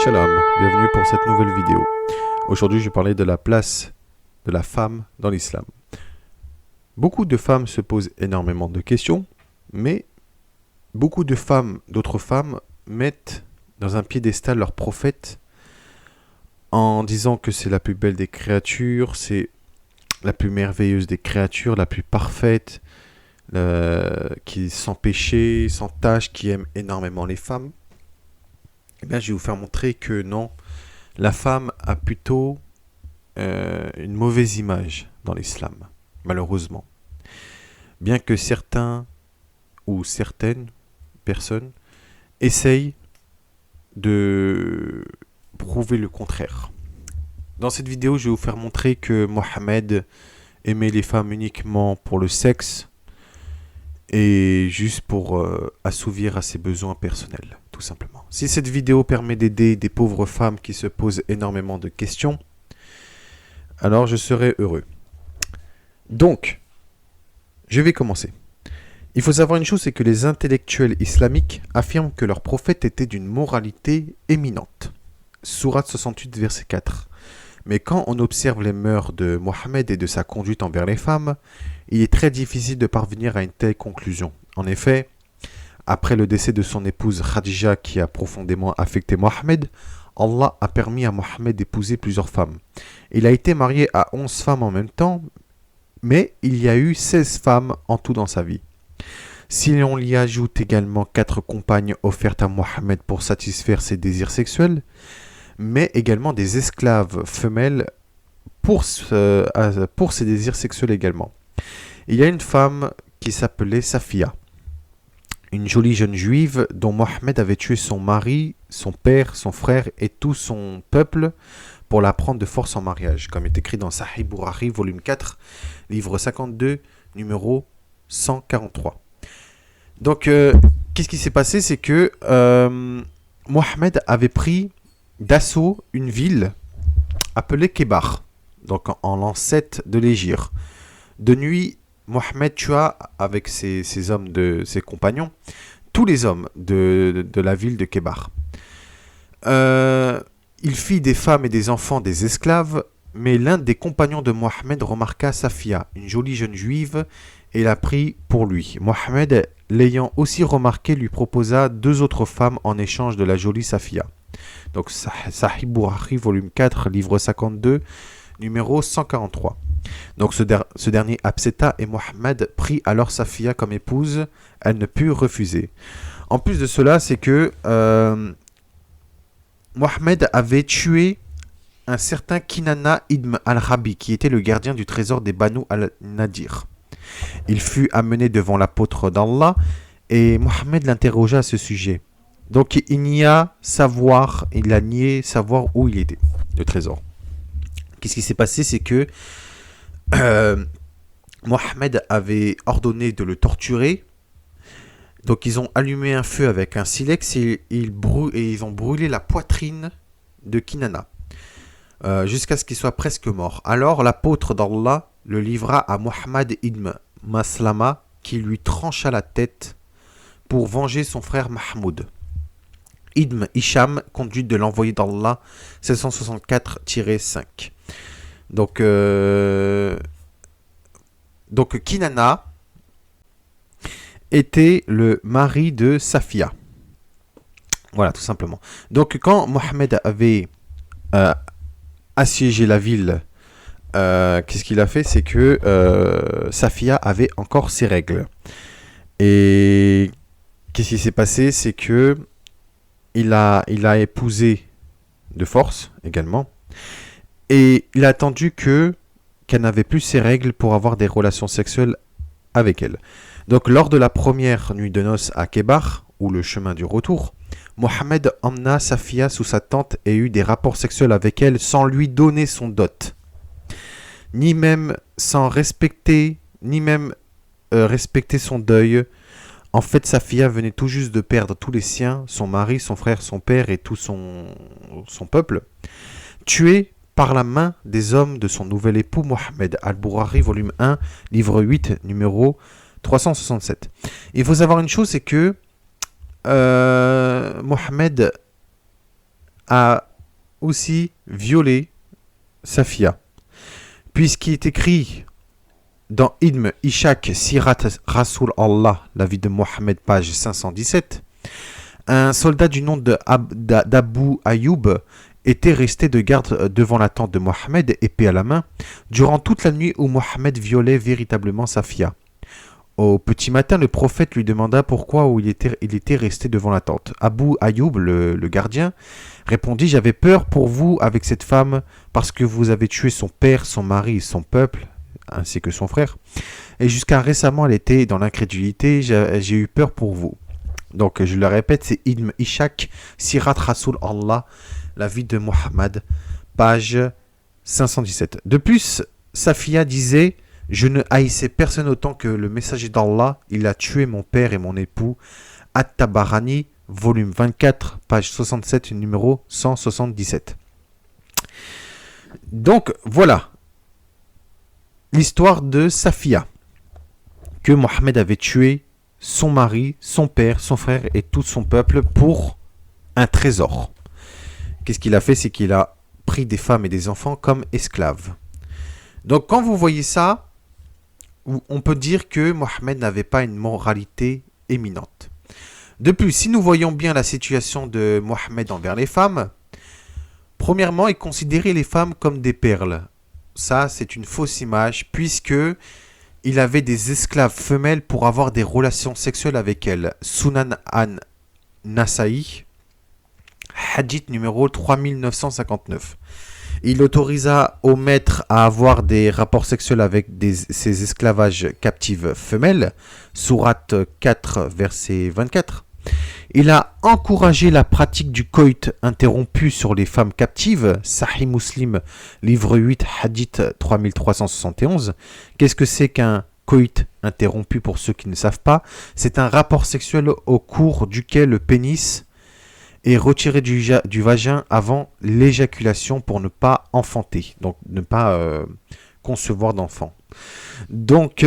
Shalom, bienvenue pour cette nouvelle vidéo. Aujourd'hui, je vais parler de la place de la femme dans l'islam. Beaucoup de femmes se posent énormément de questions, mais beaucoup d'autres femmes mettent dans un piédestal leur prophète en disant que c'est la plus belle des créatures, c'est la plus merveilleuse des créatures, la plus parfaite, qui sans péché, sans tâche, qui aime énormément les femmes. Eh bien, je vais vous faire montrer que non, la femme a plutôt une mauvaise image dans l'islam, malheureusement. Bien que certains ou certaines personnes essayent de prouver le contraire. Dans cette vidéo, je vais vous faire montrer que Mohammed aimait les femmes uniquement pour le sexe et juste pour assouvir à ses besoins personnels, tout simplement. Si cette vidéo permet d'aider des pauvres femmes qui se posent énormément de questions, alors je serai heureux. Donc, je vais commencer. Il faut savoir une chose, c'est que les intellectuels islamiques affirment que leur prophète était d'une moralité éminente. Sourate 68, verset 4. Mais quand on observe les mœurs de Mohammed et de sa conduite envers les femmes, il est très difficile de parvenir à une telle conclusion. En effet, après le décès de son épouse Khadija qui a profondément affecté Mohammed, Allah a permis à Mohammed d'épouser plusieurs femmes. Il a été marié à 11 femmes en même temps, mais il y a eu 16 femmes en tout dans sa vie. Si l'on y ajoute également 4 compagnes offertes à Mohammed pour satisfaire ses désirs sexuels, mais également des esclaves femelles pour ses désirs sexuels également. Il y a une femme qui s'appelait Safia, une jolie jeune juive dont Mohammed avait tué son mari, son père, son frère et tout son peuple pour la prendre de force en mariage, comme est écrit dans Sahih Bukhari, volume 4, livre 52, numéro 143. Donc, qu'est-ce qui s'est passé? C'est que Mohammed avait pris d'assaut une ville appelée Kebar, donc en l'an 7 de l'Hégire. De nuit, Mohammed tua avec ses compagnons tous les hommes de la ville de Kebar. Il fit des femmes et des enfants des esclaves, mais l'un des compagnons de Mohammed remarqua Safia, une jolie jeune juive, et la prit pour lui. Mohammed, l'ayant aussi remarqué, lui proposa 2 autres femmes en échange de la jolie Safia. Donc Sahih Bukhari, volume 4, livre 52, numéro 143. Donc ce dernier accepta et Mohammed prit alors Safia comme épouse. Elle ne put refuser. En plus de cela, c'est que Mohammed avait tué un certain Kinana ibn al-Rabi, qui était le gardien du trésor des Banu al-Nadir. Il fut amené devant l'apôtre d'Allah et Mohammed l'interrogea à ce sujet. Donc il a nié savoir où il était, le trésor. Qu'est-ce qui s'est passé? C'est que Mohammed avait ordonné de le torturer. Donc ils ont allumé un feu avec un silex et ils ont brûlé la poitrine de Kinana jusqu'à ce qu'il soit presque mort. Alors l'apôtre d'Allah le livra à Mohammed ibn Maslama qui lui trancha la tête pour venger son frère Mahmoud. Ibn Hisham, conduite de l'envoyé d'Allah 764-5. Donc Kinana était le mari de Safia. Voilà, tout simplement. Donc quand Mohammed avait assiégé la ville, qu'est-ce qu'il a fait? C'est que Safia avait encore ses règles. Et qu'est-ce qui s'est passé? C'est que il a épousé de force également. Et il a attendu qu'elle n'avait plus ses règles pour avoir des relations sexuelles avec elle. Donc lors de la première nuit de noces à Kebar, ou le chemin du retour, Mohammed emmena Safia sous sa tente et eut des rapports sexuels avec elle sans lui donner son dot. Ni même respecter son deuil. En fait, Safia venait tout juste de perdre tous les siens, son mari, son frère, son père et tout son peuple, tués par la main des hommes de son nouvel époux Mohammed. Al-Bukhari, volume 1, livre 8, numéro 367. Il faut savoir une chose, c'est que Mohammed a aussi violé Safia. Puisqu'il est écrit dans Ibn Ishaq Sirat Rasoul Allah, la vie de Mohammed, page 517, un soldat du nom d'Abu Ayoub était resté de garde devant la tente de Mohammed, épée à la main, durant toute la nuit où Mohammed violait véritablement Safia. Au petit matin, le prophète lui demanda pourquoi il était resté devant la tente. Abu Ayoub, le gardien, répondit « J'avais peur pour vous avec cette femme parce que vous avez tué son père, son mari et son peuple, ainsi que son frère. Et jusqu'à récemment, elle était dans l'incrédulité, j'ai eu peur pour vous. » Donc, je le répète, c'est Ibn Ishaq, Sirat Rasoul Allah, la vie de Muhammad, page 517. De plus, Safia disait « Je ne haïssais personne autant que le messager d'Allah, il a tué mon père et mon époux. » At-Tabarani, volume 24, page 67, numéro 177. Donc, voilà l'histoire de Safia, que Mohammed avait tué son mari, son père, son frère et tout son peuple pour un trésor. Qu'est-ce qu'il a fait? C'est qu'il a pris des femmes et des enfants comme esclaves. Donc quand vous voyez ça, on peut dire que Mohammed n'avait pas une moralité éminente. De plus, si nous voyons bien la situation de Mohammed envers les femmes, premièrement, il considérait les femmes comme des perles. Ça, c'est une fausse image, puisque il avait des esclaves femelles pour avoir des relations sexuelles avec elles. Sunan an-Nasa'i, hadith numéro 3959. Il autorisa au maître à avoir des rapports sexuels avec ses esclavages captives femelles. Sourate 4, verset 24. Il a encouragé la pratique du coït interrompu sur les femmes captives. Sahih Muslim, livre 8, hadith 3371. Qu'est-ce que c'est qu'un coït interrompu pour ceux qui ne savent pas? C'est un rapport sexuel au cours duquel le pénis est retiré du vagin avant l'éjaculation pour ne pas enfanter, donc ne pas concevoir d'enfant. Donc,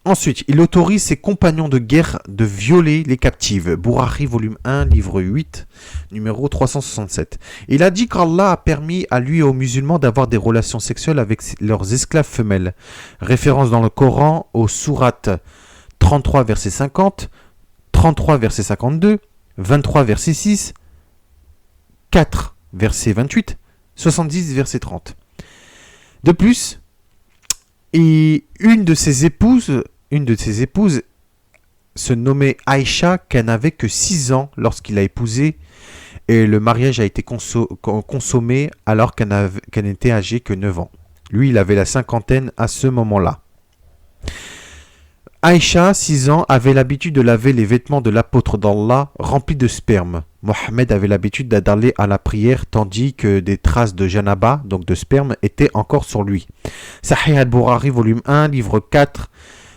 ensuite, il autorise ses compagnons de guerre de violer les captives. Bourari, volume 1, livre 8, numéro 367. Il a dit qu'Allah a permis à lui et aux musulmans d'avoir des relations sexuelles avec leurs esclaves femelles. Référence dans le Coran aux sourates 33, verset 50, 33, verset 52, 23, verset 6, 4, verset 28, 70, verset 30. De plus, et une de ses épouses se nommait Aïcha, qu'elle n'avait que 6 ans lorsqu'il l'a épousée, et le mariage a été consommé alors qu'elle n'était âgée que 9 ans. Lui, il avait la cinquantaine à ce moment-là. Aïcha, 6 ans, avait l'habitude de laver les vêtements de l'apôtre d'Allah remplis de sperme. Mohammed avait l'habitude d'aller à la prière tandis que des traces de janaba, donc de sperme, étaient encore sur lui. Sahih al-Bukhari, volume 1, livre 4,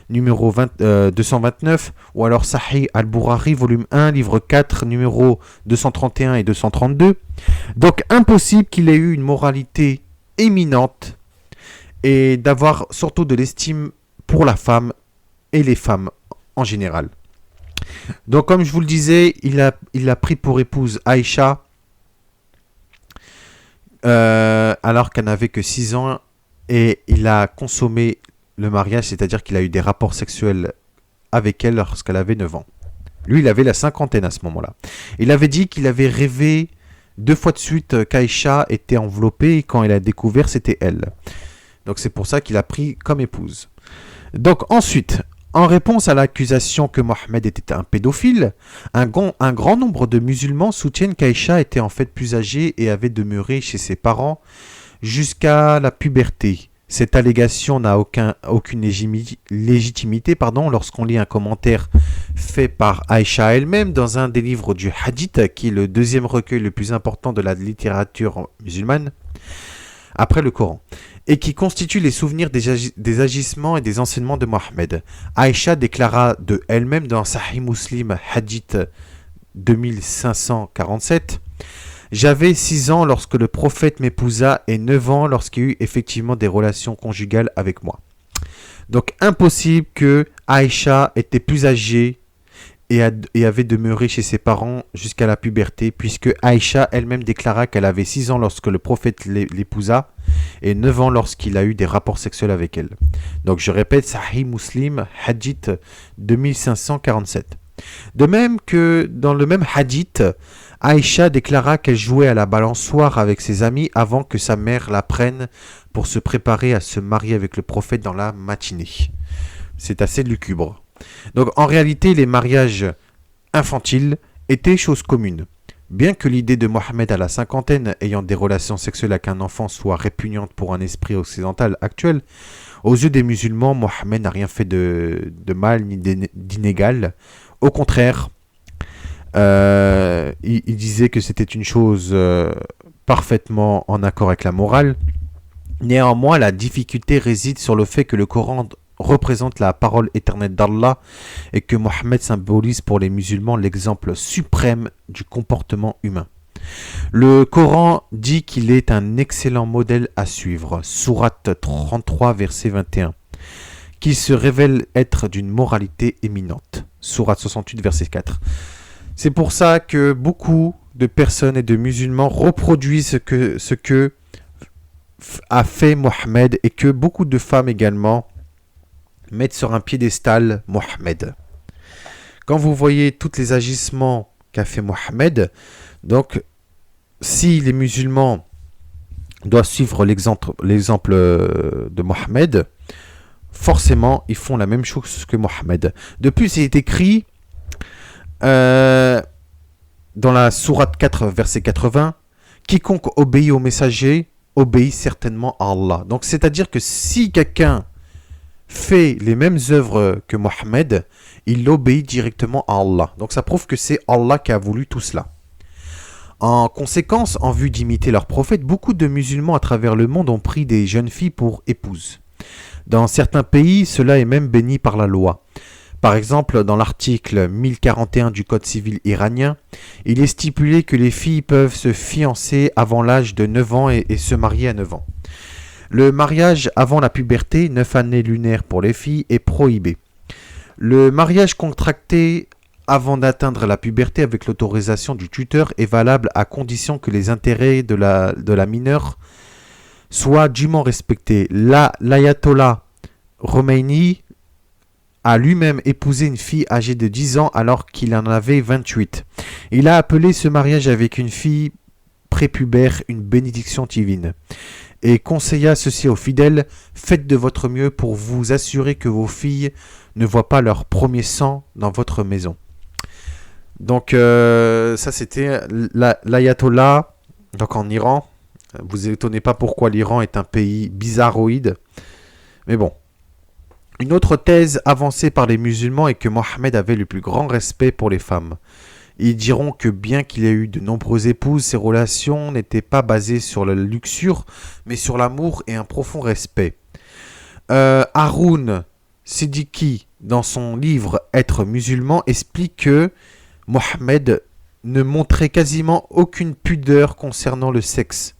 numéro 229, ou alors Sahih al-Bukhari, volume 1, livre 4, numéro 231 et 232. Donc impossible qu'il ait eu une moralité éminente et d'avoir surtout de l'estime pour la femme et les femmes en général. Donc comme je vous le disais, il a pris pour épouse Aïcha alors qu'elle n'avait que 6 ans, et il a consommé le mariage, c'est-à-dire qu'il a eu des rapports sexuels avec elle lorsqu'elle avait 9 ans. Lui, il avait la cinquantaine à ce moment-là. Il avait dit qu'il avait rêvé 2 fois de suite qu'Aïcha était enveloppée, et quand il a découvert, c'était elle. Donc c'est pour ça qu'il a pris comme épouse. Donc ensuite, en réponse à l'accusation que Mohammed était un pédophile, un grand nombre de musulmans soutiennent qu'Aïcha était en fait plus âgée et avait demeuré chez ses parents jusqu'à la puberté. Cette allégation n'a aucune légitimité lorsqu'on lit un commentaire fait par Aïcha elle-même dans un des livres du Hadith, qui est le deuxième recueil le plus important de la littérature musulmane, après le Coran, et qui constitue les souvenirs des agissements et des enseignements de Mohammed. Aïcha déclara de elle-même dans Sahih Muslim, Hadith 2547, « J'avais 6 ans lorsque le prophète m'épousa et 9 ans lorsqu'il eut effectivement des relations conjugales avec moi. » Donc impossible que Aïcha était plus âgée et avait demeuré chez ses parents jusqu'à la puberté, puisque Aïcha elle-même déclara qu'elle avait 6 ans lorsque le prophète l'épousa et 9 ans lorsqu'il a eu des rapports sexuels avec elle. Donc je répète, Sahih Muslim, hadith 2547. De même que dans le même hadith, Aïcha déclara qu'elle jouait à la balançoire avec ses amis avant que sa mère la prenne pour se préparer à se marier avec le prophète dans la matinée. C'est assez lugubre. Donc en réalité, les mariages infantiles étaient chose commune. Bien que l'idée de Mohammed à la cinquantaine ayant des relations sexuelles avec un enfant soit répugnante pour un esprit occidental actuel, aux yeux des musulmans, Mohammed n'a rien fait de mal ni d'inégal. Au contraire, il disait que c'était une chose parfaitement en accord avec la morale. Néanmoins, la difficulté réside sur le fait que le Coran représente la parole éternelle d'Allah et que Mohammed symbolise pour les musulmans l'exemple suprême du comportement humain. Le Coran dit qu'il est un excellent modèle à suivre, sourate 33 verset 21, qu'il se révèle être d'une moralité éminente, sourate 68 verset 4. C'est pour ça que beaucoup de personnes et de musulmans reproduisent ce que a fait Mohammed et que beaucoup de femmes également mettre sur un piédestal Mohammed. Quand vous voyez tous les agissements qu'a fait Mohammed, donc si les musulmans doivent suivre l'exemple de Mohammed, forcément ils font la même chose que Mohammed. De plus, il est écrit dans la sourate 4 verset 80, quiconque obéit au messager obéit certainement à Allah. Donc c'est-à-dire que si quelqu'un fait les mêmes œuvres que Mohammed, il obéit directement à Allah. Donc ça prouve que c'est Allah qui a voulu tout cela. En conséquence, en vue d'imiter leur prophète, beaucoup de musulmans à travers le monde ont pris des jeunes filles pour épouses. Dans certains pays, cela est même béni par la loi. Par exemple, dans l'article 1041 du Code civil iranien, il est stipulé que les filles peuvent se fiancer avant l'âge de 9 ans et se marier à 9 ans. Le mariage avant la puberté, 9 années lunaires pour les filles, est prohibé. Le mariage contracté avant d'atteindre la puberté avec l'autorisation du tuteur est valable à condition que les intérêts de la mineure soient dûment respectés. L'ayatollah Khomeini a lui-même épousé une fille âgée de 10 ans alors qu'il en avait 28. Il a appelé ce mariage avec une fille prépubère une bénédiction divine. Et conseilla ceci aux fidèles, faites de votre mieux pour vous assurer que vos filles ne voient pas leur premier sang dans votre maison. Donc ça c'était l'ayatollah donc en Iran. Vous étonnez pas pourquoi l'Iran est un pays bizarroïde. Mais bon. Une autre thèse avancée par les musulmans est que Mohammed avait le plus grand respect pour les femmes. Ils diront que bien qu'il ait eu de nombreuses épouses, ses relations n'étaient pas basées sur la luxure, mais sur l'amour et un profond respect. Haroun Siddiqui, dans son livre Être musulman, explique que Mohammed ne montrait quasiment aucune pudeur concernant le sexe.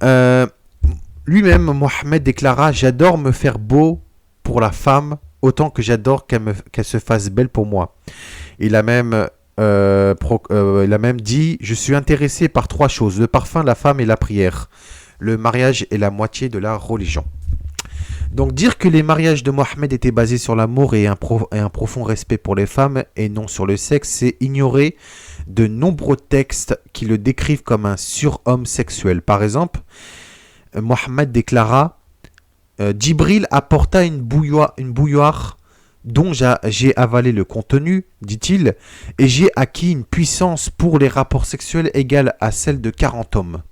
Lui-même, Mohammed déclara « J'adore me faire beau pour la femme autant que j'adore qu'elle se fasse belle pour moi. » Il a même dit « Je suis intéressé par 3 choses, le parfum, la femme et la prière. Le mariage est la moitié de la religion. » Donc dire que les mariages de Mohammed étaient basés sur l'amour et un profond respect pour les femmes et non sur le sexe, c'est ignorer de nombreux textes qui le décrivent comme un surhomme sexuel. Par exemple, Mohammed déclara Djibril apporta une bouilloire dont j'ai avalé le contenu, dit-il, et j'ai acquis une puissance pour les rapports sexuels égale à celle de 40 hommes.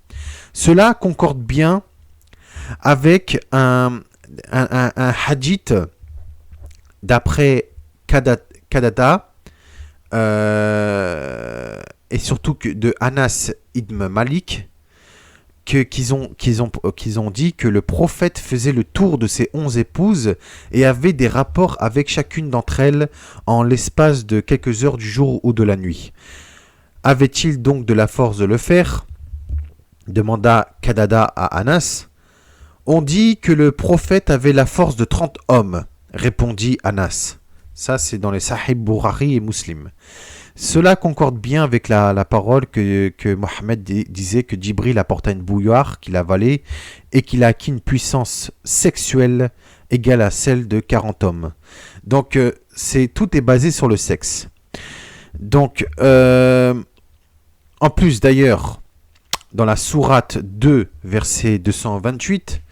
Cela concorde bien avec un hadith d'après Qadada et surtout de Anas ibn Malik qu'ils ont dit que le prophète faisait le tour de ses 11 épouses et avait des rapports avec chacune d'entre elles en l'espace de quelques heures du jour ou de la nuit. Avait-il donc de la force de le faire ? Demanda Qadada à Anas. On dit que le prophète avait la force de 30 hommes, répondit Anas. Ça, c'est dans les Sahih Bukhari et Muslim. Cela concorde bien avec la parole que Mohammed disait que Djibril apporta une bouilloire qu'il avalait et qu'il a acquis une puissance sexuelle égale à celle de 40 hommes. Donc, tout est basé sur le sexe. Donc, en plus d'ailleurs, dans la sourate 2, verset 228,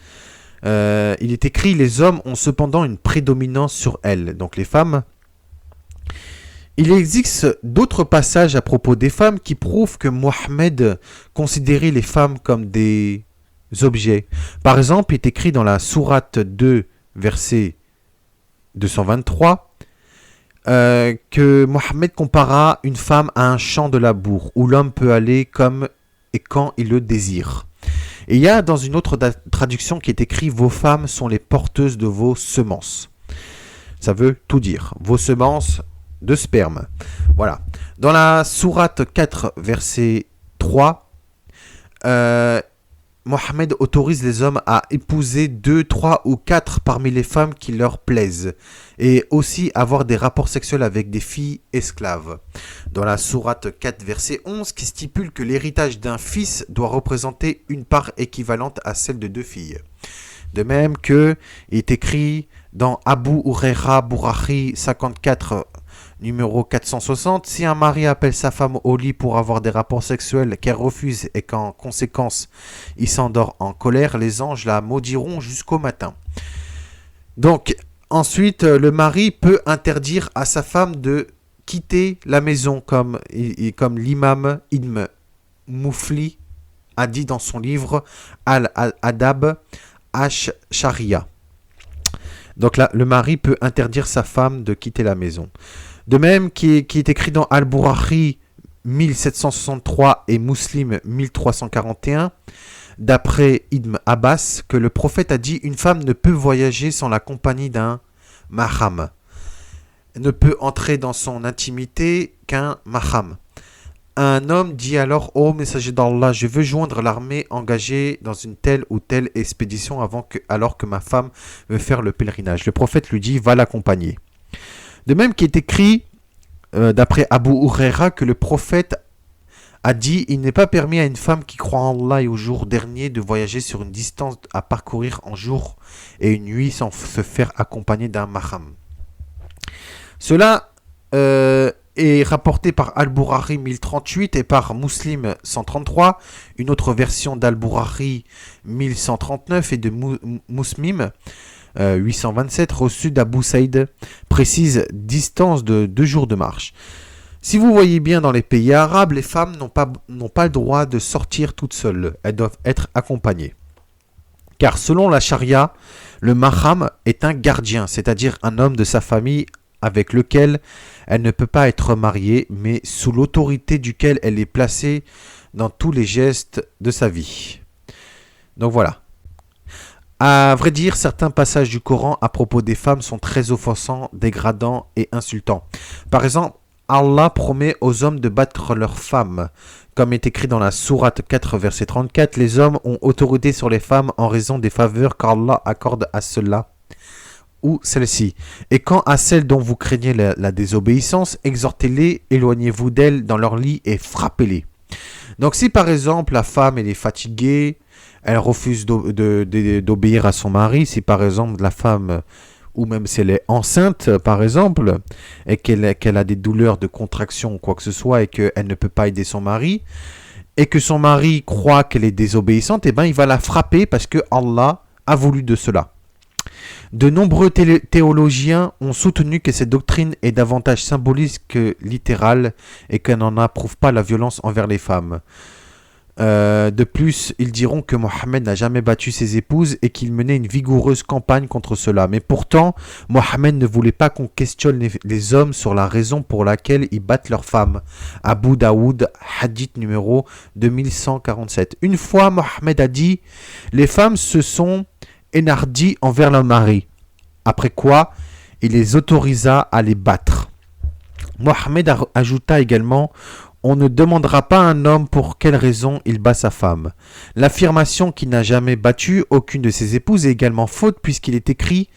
il est écrit « Les hommes ont cependant une prédominance sur elles », donc les femmes. Il existe d'autres passages à propos des femmes qui prouvent que Mohammed considérait les femmes comme des objets. Par exemple, il est écrit dans la sourate 2, verset 223, que Mohammed compara une femme à un champ de labour où l'homme peut aller comme et quand il le désire. Et il y a dans une autre traduction qui est écrit « Vos femmes sont les porteuses de vos semences ». Ça veut tout dire. Vos semences de sperme. Voilà. Dans la sourate 4, verset 3, Mohammed autorise les hommes à épouser 2, 3 ou 4 parmi les femmes qui leur plaisent et aussi avoir des rapports sexuels avec des filles esclaves. Dans la sourate 4, verset 11, qui stipule que l'héritage d'un fils doit représenter une part équivalente à celle de 2 filles. De même que il est écrit dans Abu Huraira Bukhari 54, numéro 460, si un mari appelle sa femme au lit pour avoir des rapports sexuels qu'elle refuse et qu'en conséquence il s'endort en colère, les anges la maudiront jusqu'au matin. Donc ensuite, le mari peut interdire à sa femme de quitter la maison comme l'imam Ibn Mufli a dit dans son livre Al-Adab Ash-Sharia. Donc là, le mari peut interdire sa femme de quitter la maison. De même, qui est écrit dans Al-Bukhari 1763 et Muslim 1341, d'après Ibn Abbas, que le prophète a dit « Une femme ne peut voyager sans la compagnie d'un mahram. Ne peut entrer dans son intimité qu'un mahram. » Un homme dit alors « Ô messager d'Allah, je veux joindre l'armée engagée dans une telle ou telle expédition alors que ma femme veut faire le pèlerinage. » Le prophète lui dit « Va l'accompagner. » De même qu'il est écrit, d'après Abu Huraira, que le prophète a dit « Il n'est pas permis à une femme qui croit en Allah et au jour dernier de voyager sur une distance à parcourir en jour et une nuit sans se faire accompagner d'un mahram. » Cela est rapporté par Al-Bukhari 1038 et par Muslim 133, une autre version d'Al-Bukhari 1139 et de Muslim 827 reçu d'Abu Saïd précise distance de 2 jours de marche. Si vous voyez bien dans les pays arabes, les femmes n'ont pas le droit de sortir toutes seules. Elles doivent être accompagnées. Car selon la charia, le mahram est un gardien, c'est-à-dire un homme de sa famille avec lequel elle ne peut pas être mariée, mais sous l'autorité duquel elle est placée dans tous les gestes de sa vie. Donc voilà. À vrai dire, certains passages du Coran à propos des femmes sont très offensants, dégradants et insultants. Par exemple, Allah promet aux hommes de battre leurs femmes. Comme est écrit dans la sourate 4, verset 34, les hommes ont autorité sur les femmes en raison des faveurs qu'Allah accorde à ceux-là ou celle-ci. Et quant à celles dont vous craignez la désobéissance, exhortez-les, éloignez-vous d'elles dans leur lit et frappez-les. Donc si par exemple la femme elle est fatiguée, elle refuse d'obéir à son mari, si par exemple la femme, ou même si elle est enceinte par exemple, et qu'elle a des douleurs de contraction ou quoi que ce soit, et qu'elle ne peut pas aider son mari, et que son mari croit qu'elle est désobéissante, et bien il va la frapper parce que Allah a voulu de cela. De nombreux théologiens ont soutenu que cette doctrine est davantage symbolique que littérale et qu'elle n'en approuve pas la violence envers les femmes. De plus, ils diront que Mohammed n'a jamais battu ses épouses et qu'il menait une vigoureuse campagne contre cela. Mais pourtant, Mohammed ne voulait pas qu'on questionne les hommes sur la raison pour laquelle ils battent leurs femmes. Abu Daoud, hadith numéro 2147. Une fois, Mohammed a dit « Les femmes se sont énardies envers leur mari ». Après quoi, il les autorisa à les battre. Mohammed ajouta également « On ne demandera pas à un homme pour quelle raison il bat sa femme. » L'affirmation qu'il n'a jamais battu aucune de ses épouses est également faute puisqu'il est écrit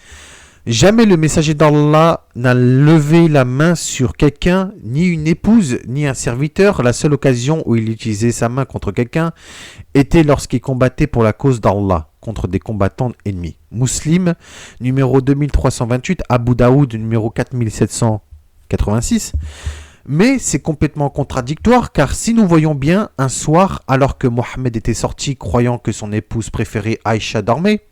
Jamais le messager d'Allah n'a levé la main sur quelqu'un, ni une épouse, ni un serviteur. La seule occasion où il utilisait sa main contre quelqu'un était lorsqu'il combattait pour la cause d'Allah, contre des combattants ennemis. Muslim, numéro 2328, Abu Daoud, numéro 4786. Mais c'est complètement contradictoire, car si nous voyons bien, un soir, alors que Mohammed était sorti croyant que son épouse préférée Aïcha dormait,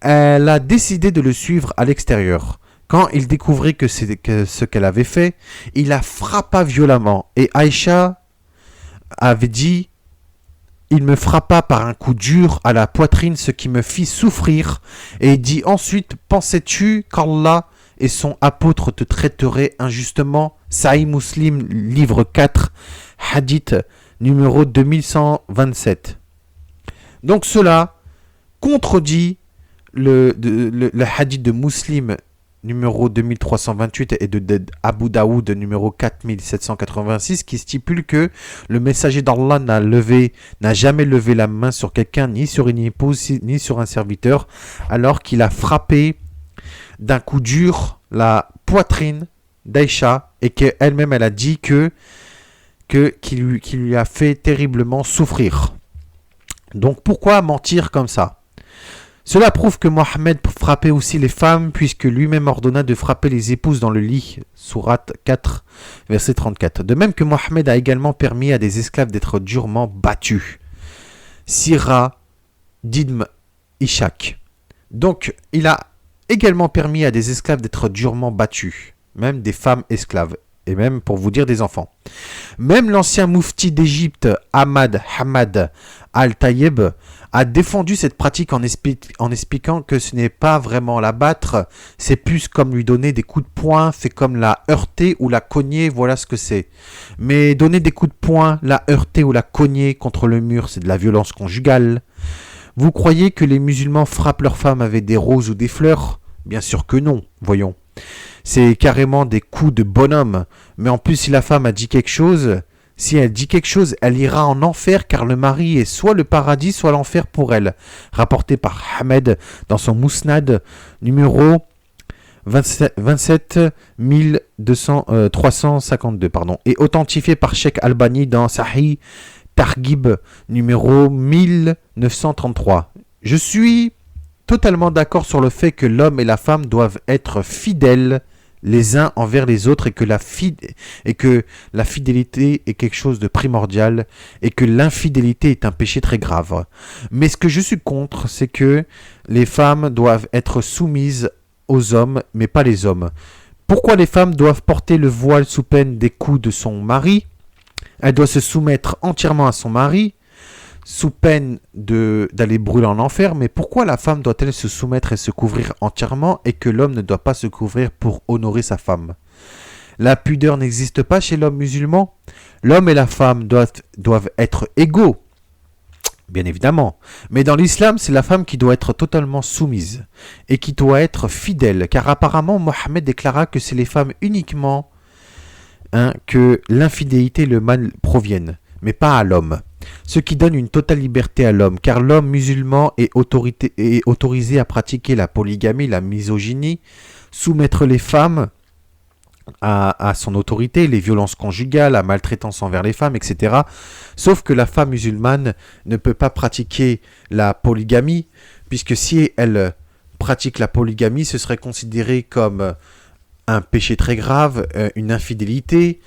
elle a décidé de le suivre à l'extérieur. Quand il découvrit que c'est ce qu'elle avait fait, il la frappa violemment. Et Aïcha avait dit « Il me frappa par un coup dur à la poitrine, ce qui me fit souffrir. » Et il dit ensuite « Pensais-tu qu'Allah et son apôtre te traiteraient injustement ?» Sahih Muslim, livre 4, hadith numéro 2127. Donc cela contredit le hadith de Muslim numéro 2328 et de Abu Daoud numéro 4786 qui stipule que le messager d'Allah n'a jamais levé la main sur quelqu'un, ni sur une épouse, ni sur un serviteur, alors qu'il a frappé d'un coup dur la poitrine d'Aïcha et qu'elle-même elle a dit qu'il lui a fait terriblement souffrir. Donc pourquoi mentir comme ça ? Cela prouve que Mohammed frappait aussi les femmes, puisque lui-même ordonna de frapper les épouses dans le lit, sourate 4, verset 34. De même que Mohammed a également permis à des esclaves d'être durement battus. Sira d'Ibn Ishaq. Donc, il a également permis à des esclaves d'être durement battus, même des femmes esclaves, et même, pour vous dire, des enfants. Même l'ancien moufti d'Égypte, Ahmad Hamad al-Tayyib, a défendu cette pratique en expliquant que ce n'est pas vraiment la battre, c'est plus comme lui donner des coups de poing, fait comme la heurter ou la cogner, voilà ce que c'est. Mais donner des coups de poing, la heurter ou la cogner contre le mur, c'est de la violence conjugale. Vous croyez que les musulmans frappent leurs femmes avec des roses ou des fleurs ? Bien sûr que non, voyons. C'est carrément des coups de bonhomme. Mais en plus, si la femme a dit quelque chose, elle ira en enfer car le mari est soit le paradis, soit l'enfer pour elle. Rapporté par Ahmed dans son Mousnad numéro 352 et authentifié par Cheikh Albani dans Sahih Targhib numéro 1933. Je suis totalement d'accord sur le fait que l'homme et la femme doivent être fidèles les uns envers les autres et que la fidélité est quelque chose de primordial et que l'infidélité est un péché très grave. Mais ce que je suis contre, c'est que les femmes doivent être soumises aux hommes, mais pas les hommes. Pourquoi les femmes doivent porter le voile sous peine des coups de son mari ? Elle doit se soumettre entièrement à son mari, sous peine d'aller brûler en enfer, mais pourquoi la femme doit-elle se soumettre et se couvrir entièrement et que l'homme ne doit pas se couvrir pour honorer sa femme ? La pudeur n'existe pas chez l'homme musulman. L'homme et la femme doivent être égaux, bien évidemment. Mais dans l'islam, c'est la femme qui doit être totalement soumise et qui doit être fidèle, car apparemment Mohammed déclara que c'est les femmes uniquement que l'infidélité et le mal proviennent, mais pas à l'homme. Ce qui donne une totale liberté à l'homme, car l'homme musulman est autorisé à pratiquer la polygamie, la misogynie, soumettre les femmes à son autorité, les violences conjugales, la maltraitance envers les femmes, etc. Sauf que la femme musulmane ne peut pas pratiquer la polygamie, puisque si elle pratique la polygamie, ce serait considéré comme un péché très grave, une infidélité,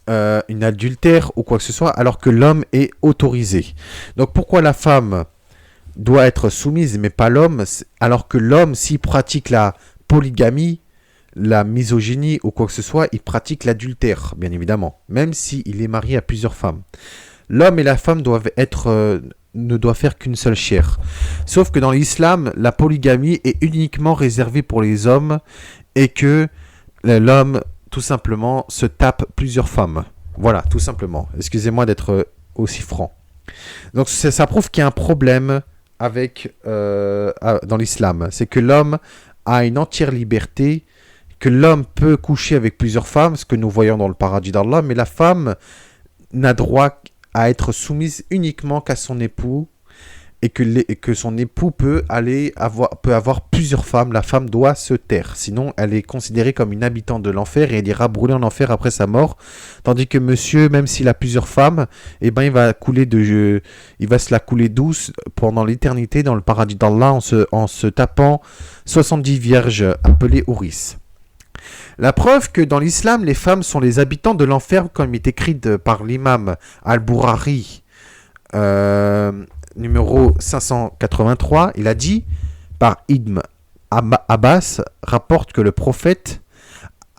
une adultère ou quoi que ce soit, alors que l'homme est autorisé. Donc pourquoi la femme doit être soumise mais pas l'homme, alors que l'homme, s'il pratique la polygamie, la misogynie ou quoi que ce soit, il pratique l'adultère, bien évidemment, même s'il est marié à plusieurs femmes. L'homme et la femme ne doivent faire qu'une seule chair. Sauf que dans l'islam, la polygamie est uniquement réservée pour les hommes et que l'homme tout simplement se tape plusieurs femmes. Voilà, tout simplement. Excusez-moi d'être aussi franc. Donc ça prouve qu'il y a un problème dans l'islam. C'est que l'homme a une entière liberté, que l'homme peut coucher avec plusieurs femmes, ce que nous voyons dans le paradis d'Allah, mais la femme n'a droit à être soumise uniquement qu'à son époux et que son époux peut avoir plusieurs femmes. La femme doit se taire, sinon elle est considérée comme une habitante de l'enfer et elle ira brûler en enfer après sa mort. Tandis que monsieur, même s'il a plusieurs femmes, eh ben il va se la couler douce pendant l'éternité dans le paradis d'Allah en se tapant 70 vierges appelées Houris. La preuve que dans l'islam, les femmes sont les habitants de l'enfer, comme il est écrit par l'imam Al-Bourari, numéro 583, il a dit, par Ibn Abbas, rapporte que le prophète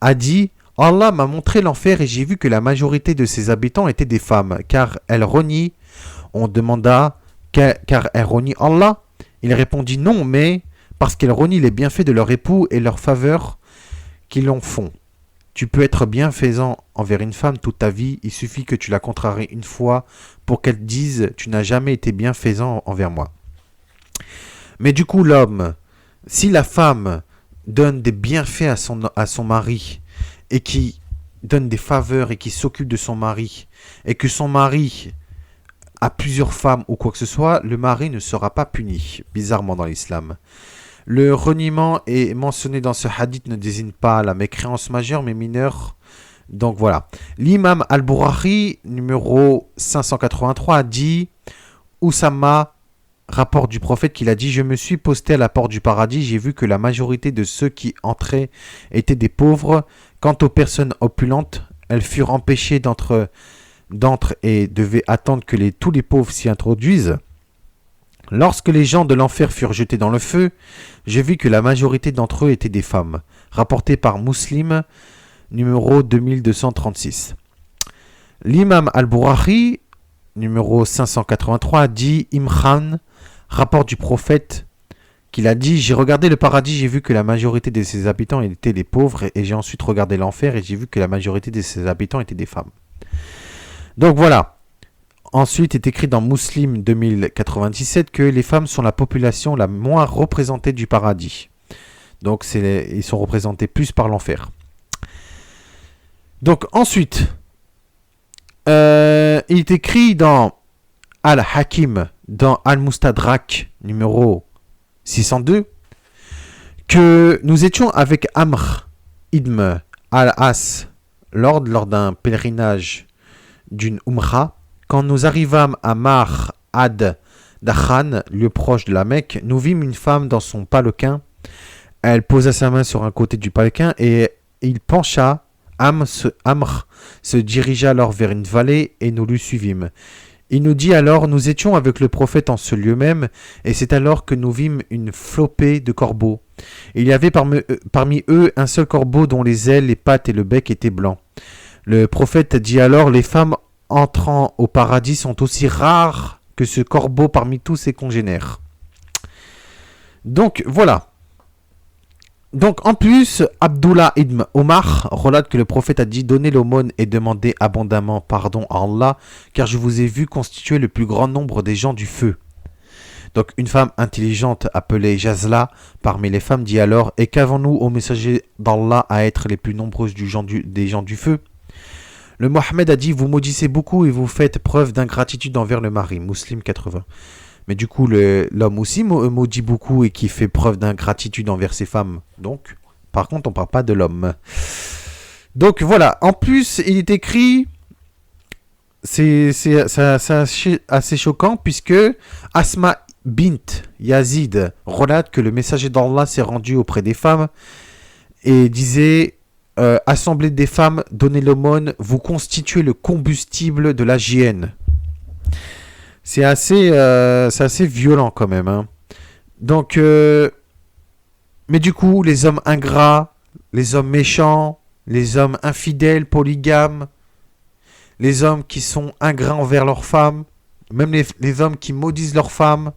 a dit « Allah m'a montré l'enfer et j'ai vu que la majorité de ses habitants étaient des femmes, car elles renient. » On demanda « Car elles renient Allah ?» Il répondit « Non, mais parce qu'elles renient les bienfaits de leur époux et leurs faveurs qu'ils l'en font. Tu peux être bienfaisant envers une femme toute ta vie, il suffit que tu la contraries une fois pour qu'elle dise « Tu n'as jamais été bienfaisant envers moi. » Mais du coup, l'homme, si la femme donne des bienfaits à son mari et qui donne des faveurs et qui s'occupe de son mari et que son mari a plusieurs femmes ou quoi que ce soit, le mari ne sera pas puni, bizarrement dans l'islam. Le reniement est mentionné dans ce hadith ne désigne pas la mécréance majeure mais mineure. Donc voilà. L'imam Al-Bourari, numéro 583, a dit Oussama rapporte du prophète qu'il a dit « Je me suis posté à la porte du paradis, j'ai vu que la majorité de ceux qui entraient étaient des pauvres. Quant aux personnes opulentes, elles furent empêchées d'entre et devaient attendre que tous les pauvres s'y introduisent. Lorsque les gens de l'enfer furent jetés dans le feu, j'ai vu que la majorité d'entre eux étaient des femmes. » Rapporté par Muslim, numéro 2236. L'imam Al-Bourari, numéro 583, dit Imran rapporte du prophète qu'il a dit « J'ai regardé le paradis, j'ai vu que la majorité de ses habitants étaient des pauvres, et j'ai ensuite regardé l'enfer, et j'ai vu que la majorité de ses habitants étaient des femmes. » Donc voilà. Ensuite est écrit dans Muslim 2097 que les femmes sont la population la moins représentée du paradis. Donc ils sont représentés plus par l'enfer. Donc ensuite, il est écrit dans Al-Hakim, dans Al-Mustadrak numéro 602, que nous étions avec Amr ibn al-As lors d'un pèlerinage d'une Umrah. Quand nous arrivâmes à Mar ad-Dakhan, lieu proche de la Mecque, nous vîmes une femme dans son palequin. Elle posa sa main sur un côté du palequin et il pencha. Amr se dirigea alors vers une vallée et nous lui suivîmes. Il nous dit alors, nous étions avec le prophète en ce lieu même, et c'est alors que nous vîmes une flopée de corbeaux. Il y avait parmi eux un seul corbeau dont les ailes, les pattes et le bec étaient blancs. Le prophète dit alors, les femmes entrant au paradis sont aussi rares que ce corbeau parmi tous ses congénères. Donc voilà. Donc en plus, Abdullah ibn Omar relate que le prophète a dit « Donnez l'aumône et demandez abondamment pardon à Allah, car je vous ai vu constituer le plus grand nombre des gens du feu. » Donc une femme intelligente appelée Jazla parmi les femmes dit alors « Et qu'avons-nous au messager d'Allah à être les plus nombreuses des gens du feu ?» Le Mohammed a dit « Vous maudissez beaucoup et vous faites preuve d'ingratitude envers le mari. » Muslim 80. Mais du coup, l'homme aussi maudit beaucoup et qui fait preuve d'ingratitude envers ses femmes. Donc, par contre, on ne parle pas de l'homme. Donc voilà. En plus, il est écrit, c'est assez choquant puisque Asma bint Yazid relate que le messager d'Allah s'est rendu auprès des femmes et disait assemblée des femmes, donnez l'aumône, vous constituez le combustible de la hyène. C'est assez violent quand même. Hein. Donc, mais du coup, les hommes ingrats, les hommes méchants, les hommes infidèles, polygames, les hommes qui sont ingrats envers leurs femmes, même les hommes qui maudissent leurs femmes,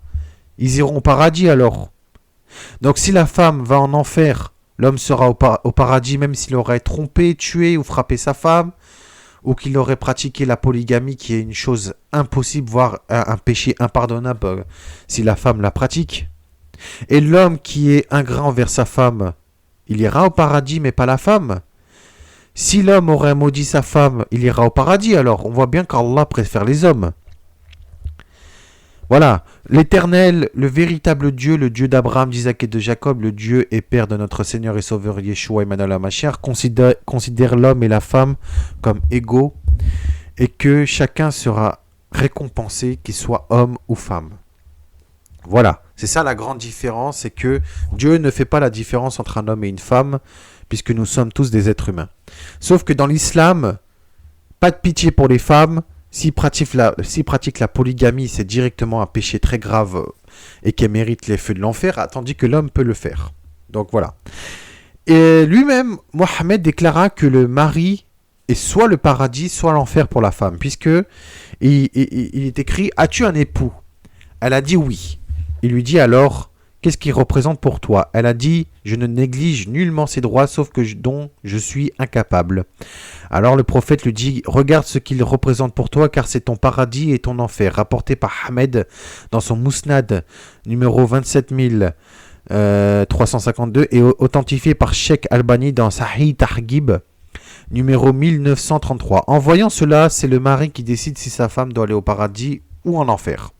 ils iront au paradis alors. Donc si la femme va en enfer, l'homme sera au paradis même s'il aurait trompé, tué ou frappé sa femme, ou qu'il aurait pratiqué la polygamie qui est une chose impossible, voire un péché impardonnable si la femme la pratique. Et l'homme qui est ingrat envers sa femme, il ira au paradis mais pas la femme. Si l'homme aurait maudit sa femme, il ira au paradis alors. On voit bien qu'Allah préfère les hommes. Voilà, l'Éternel, le véritable Dieu, le Dieu d'Abraham, d'Isaac et de Jacob, le Dieu et Père de notre Seigneur et Sauveur Yeshua Emmanuel HaMashiach, considère l'homme et la femme comme égaux et que chacun sera récompensé, qu'il soit homme ou femme. Voilà, c'est ça la grande différence, c'est que Dieu ne fait pas la différence entre un homme et une femme, puisque nous sommes tous des êtres humains. Sauf que dans l'islam, pas de pitié pour les femmes. S'ils pratiquent la polygamie, c'est directement un péché très grave et qui mérite les feux de l'enfer, tandis que l'homme peut le faire. Donc voilà. Et lui-même, Mohammed déclara que le mari est soit le paradis, soit l'enfer pour la femme, puisque il est écrit « As-tu un époux ?» Elle a dit oui. Il lui dit alors « Qu'est-ce qu'il représente pour toi ?» Elle a dit « Je ne néglige nullement ses droits, sauf que dont je suis incapable. » Alors le prophète lui dit « Regarde ce qu'il représente pour toi, car c'est ton paradis et ton enfer. » Rapporté par Ahmed dans son Mousnad numéro 27352 et authentifié par Sheikh Albani dans Sahih Targhib numéro 1933. En voyant cela, c'est le mari qui décide si sa femme doit aller au paradis ou en enfer.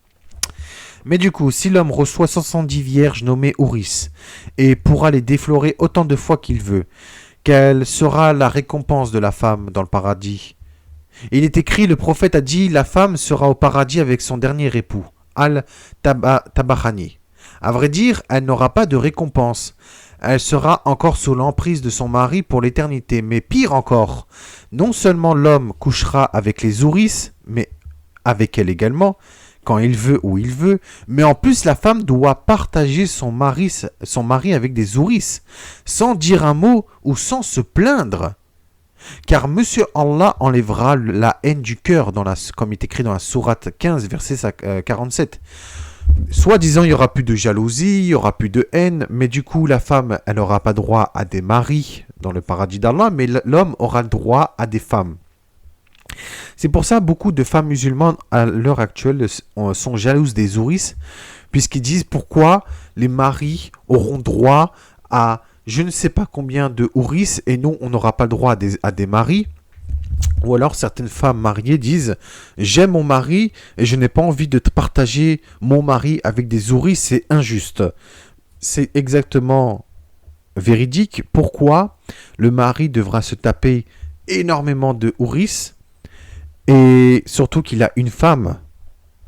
Mais du coup, si l'homme reçoit 70 vierges nommées Ouris et pourra les déflorer autant de fois qu'il veut, quelle sera la récompense de la femme dans le paradis? Il est écrit, le prophète a dit, la femme sera au paradis avec son dernier époux, Al-Tabahani. À vrai dire, elle n'aura pas de récompense. Elle sera encore sous l'emprise de son mari pour l'éternité. Mais pire encore, non seulement l'homme couchera avec les Ouris, mais avec elle également, quand il veut ou il veut, mais en plus la femme doit partager son mari avec des Ouris, sans dire un mot ou sans se plaindre. Car Monsieur Allah enlèvera la haine du cœur, comme il est écrit dans la sourate 15, verset 47. Soit disant il n'y aura plus de jalousie, il n'y aura plus de haine, mais du coup la femme, elle n'aura pas droit à des maris dans le paradis d'Allah, mais l'homme aura le droit à des femmes. C'est pour ça que beaucoup de femmes musulmanes à l'heure actuelle sont jalouses des Ouris, puisqu'ils disent pourquoi les maris auront droit à je ne sais pas combien de Ouris et nous on n'aura pas le droit à des maris. Ou alors certaines femmes mariées disent j'aime mon mari et je n'ai pas envie de partager mon mari avec des Ouris, c'est injuste. C'est exactement véridique. Pourquoi le mari devra se taper énormément de Ouris? Et surtout qu'il a une femme.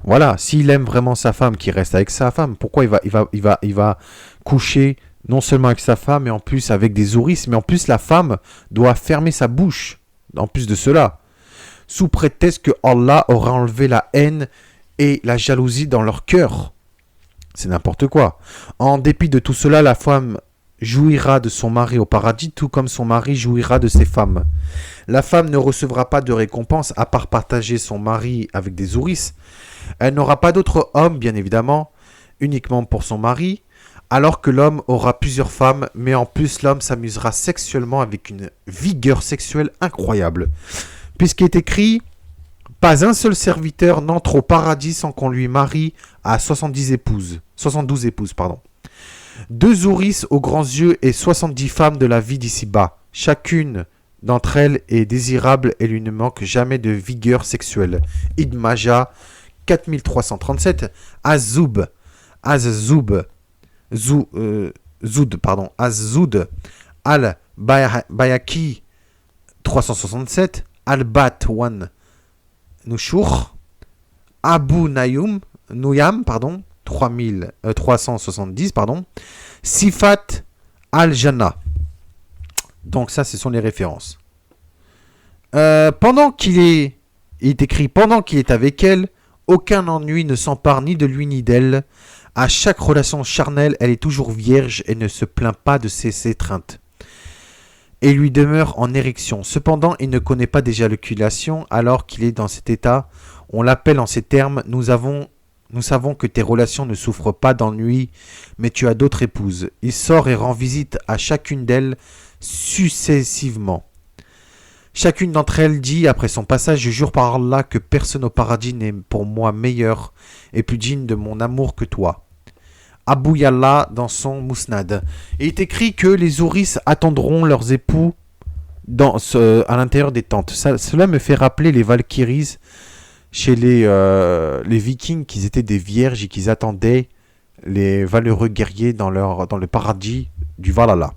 Voilà, s'il aime vraiment sa femme, qu'il reste avec sa femme, pourquoi il va coucher non seulement avec sa femme, mais en plus avec des Ouris, mais en plus la femme doit fermer sa bouche, en plus de cela, sous prétexte que Allah aura enlevé la haine et la jalousie dans leur cœur. C'est n'importe quoi. En dépit de tout cela, la femme jouira de son mari au paradis, tout comme son mari jouira de ses femmes. La femme ne recevra pas de récompense à part partager son mari avec des Ouris. Elle n'aura pas d'autre homme, bien évidemment, uniquement pour son mari, alors que l'homme aura plusieurs femmes, mais en plus l'homme s'amusera sexuellement avec une vigueur sexuelle incroyable. Puisqu'il est écrit « Pas un seul serviteur n'entre au paradis sans qu'on lui marie à 72 épouses. 2 Ouris aux grands yeux et 70 femmes de la vie d'ici-bas. Chacune d'entre elles est désirable et lui ne manque jamais de vigueur sexuelle. » Ibn Majah 4337. Az-Zoud Al-Bayaki 367. Al-Bat 1 Nushur Abu Nuyam 370 Sifat Al-Jannah. Donc ça, ce sont les références. Il est écrit pendant qu'il est avec elle, aucun ennui ne s'empare ni de lui ni d'elle. À chaque relation charnelle, elle est toujours vierge et ne se plaint pas de ses étreintes. Et lui demeure en érection. Cependant, il ne connaît pas d'éjaculation alors qu'il est dans cet état. On l'appelle en ces termes, nous savons que tes relations ne souffrent pas d'ennui, mais tu as d'autres épouses. Il sort et rend visite à chacune d'elles successivement. Chacune d'entre elles dit, après son passage, je jure par Allah que personne au paradis n'est pour moi meilleur et plus digne de mon amour que toi. Abu Yalla dans son Mousnad. Il est écrit que les Ouris attendront leurs époux à l'intérieur des tentes. Cela me fait rappeler les Valkyries chez les Vikings qu'ils étaient des vierges et qu'ils attendaient les valeureux guerriers dans le paradis du Valhalla.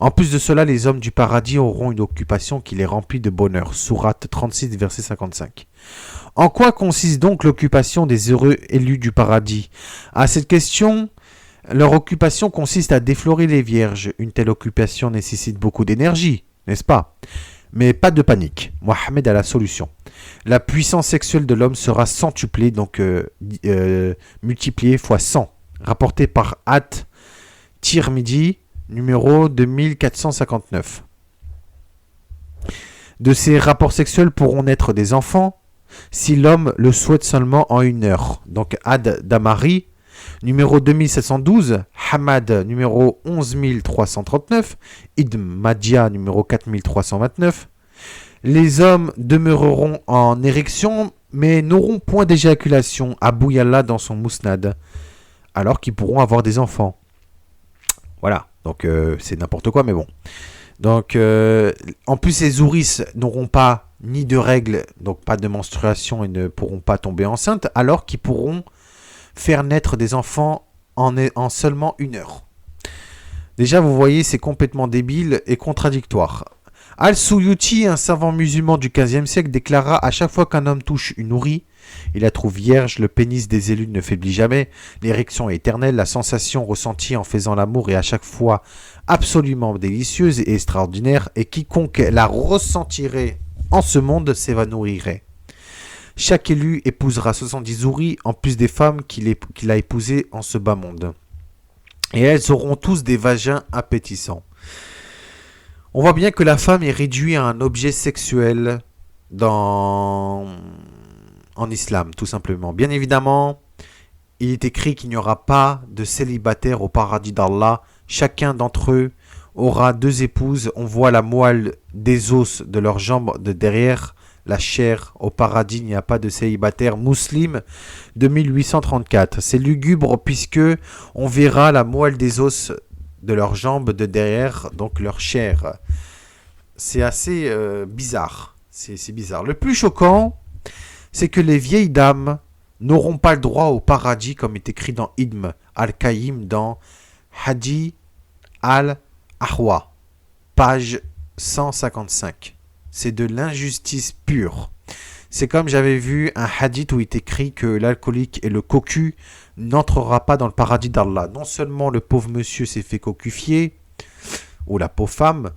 En plus de cela, les hommes du paradis auront une occupation qui les remplit de bonheur. Sourate 36, verset 55. En quoi consiste donc l'occupation des heureux élus du paradis? À cette question, leur occupation consiste à déflorer les vierges. Une telle occupation nécessite beaucoup d'énergie, n'est-ce pas? Mais pas de panique. Mohammed a la solution. La puissance sexuelle de l'homme sera centuplée, donc multipliée fois 100. Rapporté par At-Tirmidhi, numéro 2459. De ces rapports sexuels pourront naître des enfants si l'homme le souhaite seulement en 1 heure. Donc Ad-Damari, numéro 2712, Hamad, numéro 11339, Ibn Majah, numéro 4329. Les hommes demeureront en érection, mais n'auront point d'éjaculation, Abu Yalla dans son Mousnad, alors qu'ils pourront avoir des enfants. Voilà, donc c'est n'importe quoi, mais bon. Donc, en plus, les ouris n'auront pas ni de règles, donc pas de menstruation et ne pourront pas tomber enceintes, alors qu'ils pourront faire naître des enfants en seulement 1 heure. Déjà, vous voyez, c'est complètement débile et contradictoire. Al-Suyuti, un savant musulman du XVe siècle, déclara: à chaque fois qu'un homme touche une ourie, il la trouve vierge, le pénis des élus ne faiblit jamais, l'érection est éternelle, la sensation ressentie en faisant l'amour est à chaque fois absolument délicieuse et extraordinaire, et quiconque la ressentirait en ce monde s'évanouirait. Chaque élu épousera 70 ouries, en plus des femmes qu'il a épousées en ce bas monde. Et elles auront tous des vagins appétissants. On voit bien que la femme est réduite à un objet sexuel en islam, tout simplement. Bien évidemment, il est écrit qu'il n'y aura pas de célibataire au paradis d'Allah. Chacun d'entre eux aura 2 épouses. On voit la moelle des os de leurs jambes de derrière, la chair. Au paradis, il n'y a pas de célibataire. Muslim de 1834. C'est lugubre puisque on verra la moelle des os de leurs jambes de derrière, donc leur chair. C'est assez bizarre. C'est bizarre. Le plus choquant, c'est que les vieilles dames n'auront pas le droit au paradis, comme est écrit dans Ibn al-Qayyim, dans Hadi al-Ahwa, page 155. C'est de l'injustice pure. C'est comme j'avais vu un hadith où il est écrit que l'alcoolique et le cocu n'entrera pas dans le paradis d'Allah. Non seulement le pauvre monsieur s'est fait cocufier, ou la pauvre femme,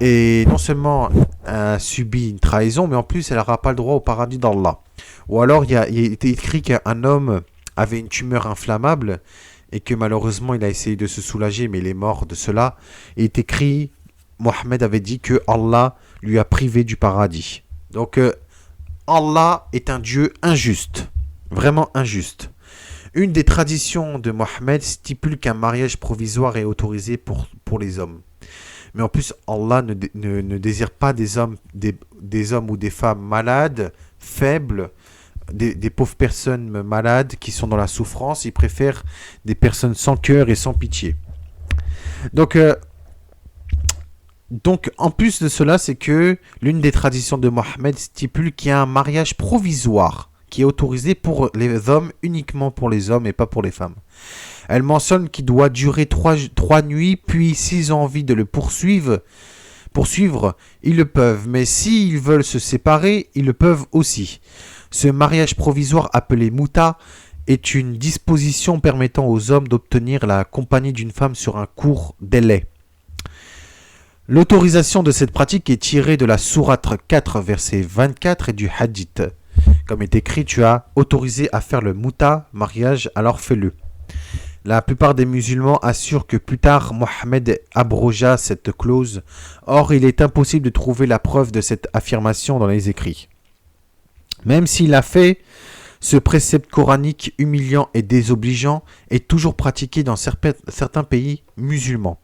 et non seulement a subi une trahison, mais en plus elle n'aura pas le droit au paradis d'Allah. Ou alors il était écrit qu'un homme avait une tumeur inflammable et que malheureusement il a essayé de se soulager, mais il est mort de cela. Il est écrit, Mohammed avait dit que Allah lui a privé du paradis. Donc Allah est un Dieu injuste, vraiment injuste. Une des traditions de Mohammed stipule qu'un mariage provisoire est autorisé pour les hommes. Mais en plus, Allah ne désire pas des hommes ou des femmes malades, faibles, des pauvres personnes malades qui sont dans la souffrance. Il préfère des personnes sans cœur et sans pitié. Donc, en plus de cela, c'est que l'une des traditions de Mohammed stipule qu'il y a un mariage provisoire qui est autorisé pour les hommes, uniquement pour les hommes et pas pour les femmes. Elle mentionne qu'il doit durer 3 nuits, puis s'ils ont envie de le poursuivre, ils le peuvent. Mais s'ils veulent se séparer, ils le peuvent aussi. Ce mariage provisoire appelé Mouta est une disposition permettant aux hommes d'obtenir la compagnie d'une femme sur un court délai. L'autorisation de cette pratique est tirée de la sourate 4, verset 24 et du hadith. Comme est écrit, tu as autorisé à faire le Mouta, mariage, alors fais-le. La plupart des musulmans assurent que plus tard, Mohammed abrogea cette clause. Or, il est impossible de trouver la preuve de cette affirmation dans les écrits. Même s'il l'a fait, ce précepte coranique humiliant et désobligeant est toujours pratiqué dans certains pays musulmans,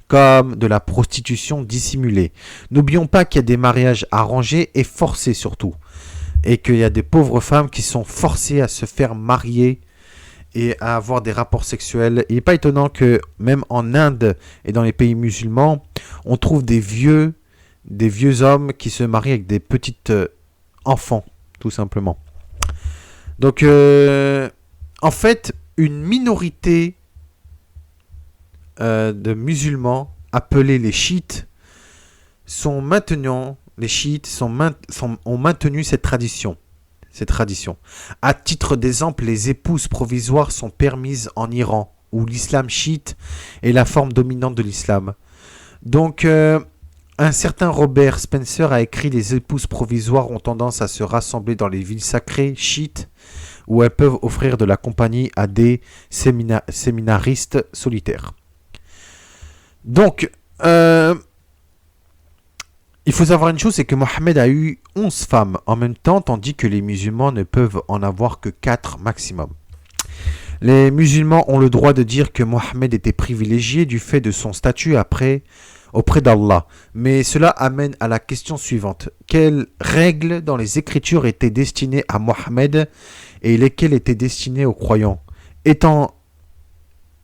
comme de la prostitution dissimulée. N'oublions pas qu'il y a des mariages arrangés et forcés surtout, et qu'il y a des pauvres femmes qui sont forcées à se faire marier et à avoir des rapports sexuels. Il n'est pas étonnant que même en Inde et dans les pays musulmans, on trouve des vieux hommes qui se marient avec des petites enfants. tout simplement. Donc, en fait, une minorité de musulmans appelés les chiites ont maintenu cette tradition. À titre d'exemple, les épouses provisoires sont permises en Iran, où l'islam chiite est la forme dominante de l'islam. Donc, un certain Robert Spencer a écrit « Les épouses provisoires ont tendance à se rassembler dans les villes sacrées chiites, où elles peuvent offrir de la compagnie à des séminaristes solitaires. » Donc, il faut savoir une chose, c'est que Mohammed a eu 11 femmes en même temps, tandis que les musulmans ne peuvent en avoir que 4 maximum. Les musulmans ont le droit de dire que Mohammed était privilégié du fait de son statut auprès d'Allah. Mais cela amène à la question suivante. Quelles règles dans les Écritures étaient destinées à Mohammed et lesquelles étaient destinées aux croyants? Étant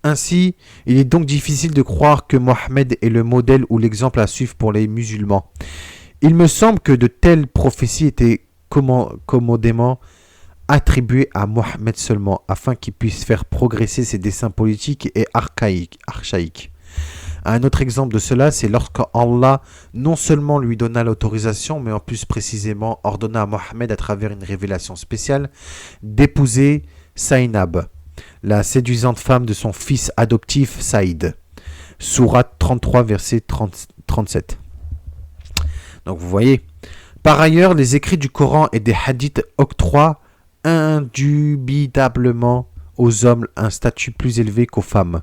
ainsi, il est donc difficile de croire que Mohammed est le modèle ou l'exemple à suivre pour les musulmans. Il me semble que de telles prophéties étaient commodément attribuées à Mohammed seulement, afin qu'il puisse faire progresser ses desseins politiques et archaïques. Un autre exemple de cela, c'est lorsque Allah non seulement lui donna l'autorisation, mais en plus précisément ordonna à Mohammed, à travers une révélation spéciale, d'épouser Zainab, la séduisante femme de son fils adoptif Saïd. Sourate 33, verset 37. Donc vous voyez. Par ailleurs, les écrits du Coran et des hadiths octroient indubitablement aux hommes un statut plus élevé qu'aux femmes.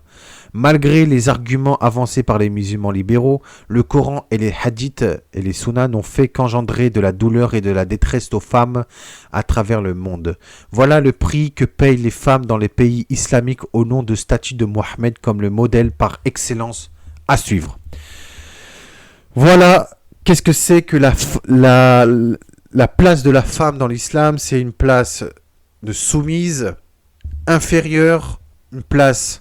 Malgré les arguments avancés par les musulmans libéraux, le Coran et les hadiths et les sunnas n'ont fait qu'engendrer de la douleur et de la détresse aux femmes à travers le monde. Voilà le prix que payent les femmes dans les pays islamiques au nom de statut de Mohammed comme le modèle par excellence à suivre. Voilà, qu'est-ce que c'est que la place de la femme dans l'islam? C'est une place de soumise, inférieure, une place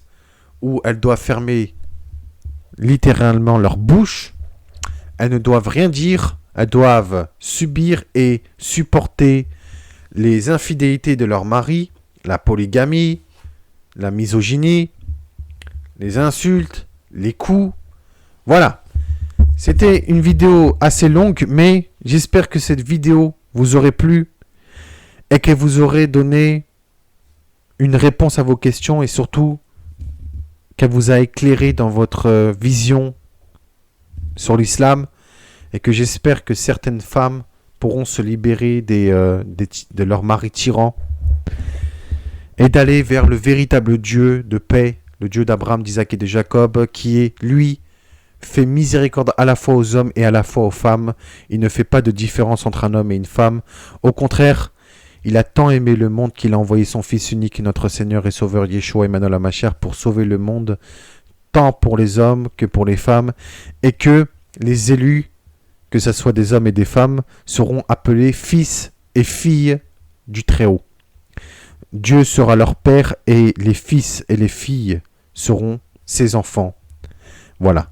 où elles doivent fermer littéralement leur bouche, elles ne doivent rien dire, elles doivent subir et supporter les infidélités de leur mari, la polygamie, la misogynie, les insultes, les coups. Voilà. C'était une vidéo assez longue, mais j'espère que cette vidéo vous aurait plu et que vous aurez donné une réponse à vos questions et surtout qu'elle vous a éclairé dans votre vision sur l'islam et que j'espère que certaines femmes pourront se libérer de leur mari tyran et d'aller vers le véritable Dieu de paix, le Dieu d'Abraham, d'Isaac et de Jacob, qui est, lui, fait miséricorde à la fois aux hommes et à la fois aux femmes. Il ne fait pas de différence entre un homme et une femme. Au contraire, il a tant aimé le monde qu'il a envoyé son Fils unique, notre Seigneur et Sauveur Yeshua Emmanuel HaMashiach, pour sauver le monde, tant pour les hommes que pour les femmes, et que les élus, que ce soit des hommes et des femmes, seront appelés fils et filles du Très-Haut. Dieu sera leur père et les fils et les filles seront ses enfants. Voilà.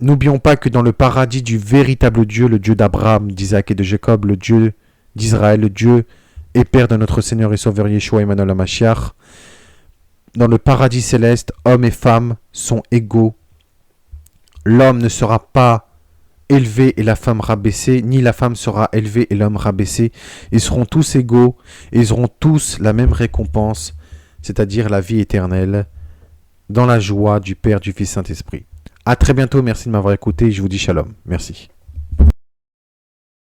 N'oublions pas que dans le paradis du véritable Dieu, le Dieu d'Abraham, d'Isaac et de Jacob, le Dieu d'Israël, le Dieu et Père de notre Seigneur et Sauveur Yeshua Emmanuel HaMashiach, dans le paradis céleste, hommes et femmes sont égaux. L'homme ne sera pas élevé et la femme rabaissée, ni la femme sera élevée et l'homme rabaissé. Ils seront tous égaux et ils auront tous la même récompense, c'est-à-dire la vie éternelle, dans la joie du Père, du Fils, Saint-Esprit. À très bientôt, merci de m'avoir écouté, je vous dis shalom, merci.